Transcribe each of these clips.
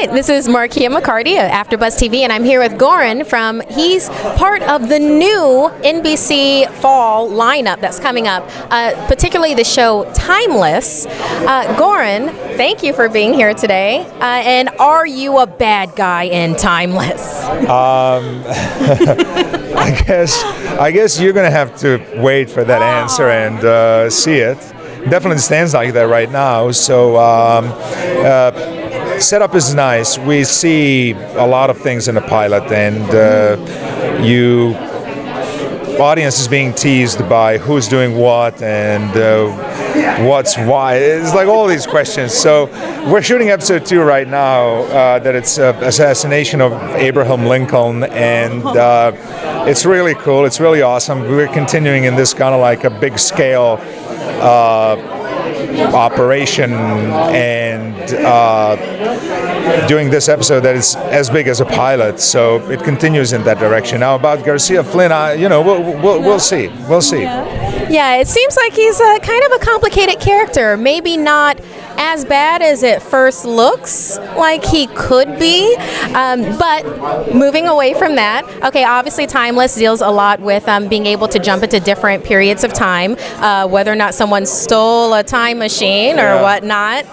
Hi, this is Markeia McCarty of AfterBuzz TV, and I'm here with Goran he's part of the new NBC fall lineup that's coming up, particularly the show Timeless. Goran, thank you for being here today. And are you a bad guy in Timeless? I guess you're going to have to wait for that answer and see it. Definitely stands like that right now. So setup is nice. We see a lot of things in the pilot, and audience is being teased by who's doing what and what's why. It's like all these questions. So we're shooting episode 2 right now. That it's assassination of Abraham Lincoln, and it's really cool. It's really awesome. We're continuing in this kind of like a big scale operation and doing this episode that is as big as a pilot, so it continues in that direction. Now about Garcia Flynn, we'll see. We'll see. Yeah, it seems like he's a kind of a complicated character. Maybe not as bad as it first looks like he could be, but moving away from that, okay, obviously Timeless deals a lot with being able to jump into different periods of time, whether or not someone stole a time machine or whatnot.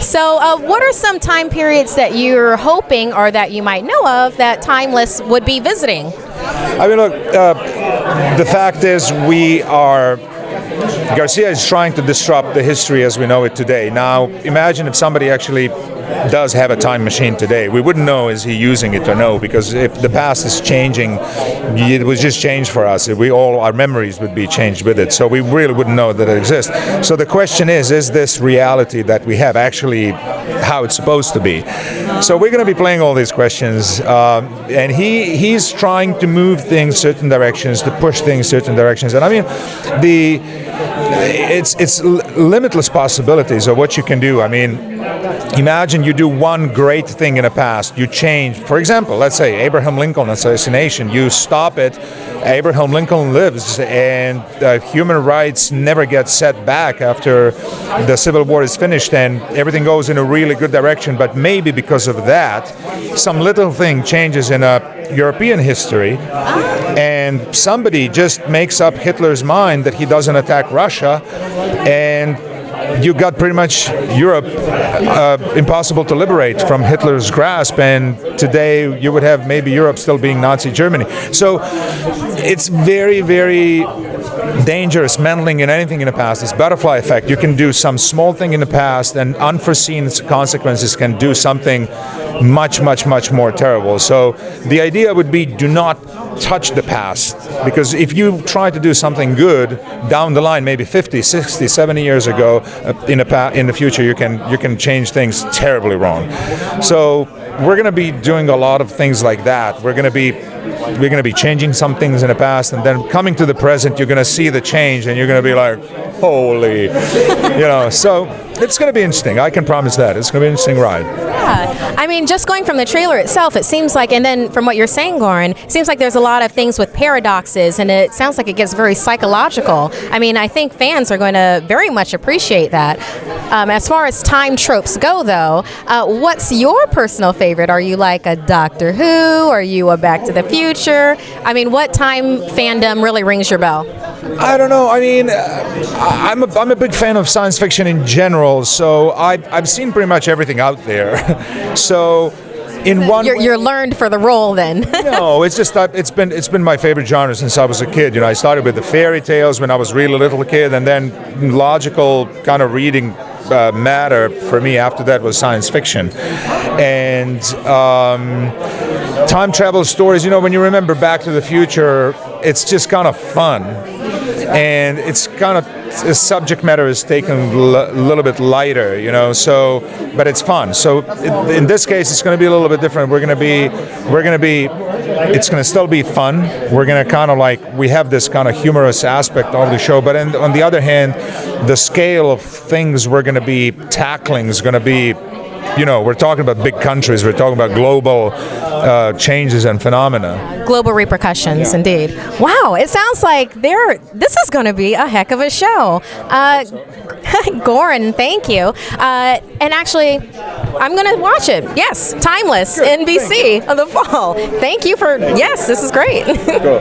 So what are some time periods that you're hoping or that you might know of that Timeless would be visiting? I mean, look, the fact is Garcia is trying to disrupt the history as we know it today. Now, imagine if somebody actually does have a time machine today. We wouldn't know is he using it or no, because if the past is changing, it would just change for us. Our memories would be changed with it. So we really wouldn't know that it exists. So the question is this reality that we have actually how it's supposed to be? So we're going to be playing all these questions, and he's trying to move things certain directions, to push things certain directions. And I mean, it's limitless possibilities of what you can do. I mean, imagine you do one great thing in the past, you change, for example, let's say Abraham Lincoln assassination, you stop it, Abraham Lincoln lives, and human rights never get set back after the Civil War is finished, and everything goes in a really good direction. But maybe because of that, some little thing changes in a European history, and somebody just makes up Hitler's mind that he doesn't attack Russia, and you got pretty much Europe impossible to liberate from Hitler's grasp, and today you would have maybe Europe still being Nazi Germany. So it's very, very dangerous meddling in anything in the past. It's butterfly effect. You can do some small thing in the past, and unforeseen consequences can do something much, much, much more terrible. So the idea would be, do not touch the past, because if you try to do something good down the line, maybe 50, 60, 70 years ago, in the future you can change things terribly wrong. So we're going to be doing a lot of things like that. We're going to be changing some things in the past, and then coming to the present, you're going to see the change, and you're going to be like, holy, So it's going to be interesting. I can promise that. It's going to be an interesting ride. Yeah, I mean, just going from the trailer itself, it seems like, and then from what you're saying, Goran, it seems like there's a lot of things with paradoxes, and it sounds like it gets very psychological. I mean, I think fans are going to very much appreciate that. As far as time tropes go, though, what's your personal favorite? Are you like a Doctor Who? Are you a Back to the Future? I mean, what time fandom really rings your bell? I don't know. I mean, I'm a big fan of science fiction in general, so I've seen pretty much everything out there. So in one you're learned for the role then. No, it's just it's been my favorite genre since I was a kid. I started with the fairy tales when I was really little kid, and then logical kind of reading matter for me after that was science fiction. And time travel stories, when you remember Back to the Future, it's just kind of fun, and it's kind of subject matter is taken a little bit lighter, so, but it's fun. So in this case, it's going to be a little bit different. It's going to still be fun. We're going to kind of we have this kind of humorous aspect of the show, but on the other hand, the scale of things we're going to be tackling is going to be we're talking about big countries. We're talking about global changes and phenomena. Global repercussions, indeed. Wow, it sounds like this is going to be a heck of a show. Goran, thank you. And actually, I'm going to watch it. Yes, Timeless, NBC of the fall. Thank you for, yes, this is great. Cool.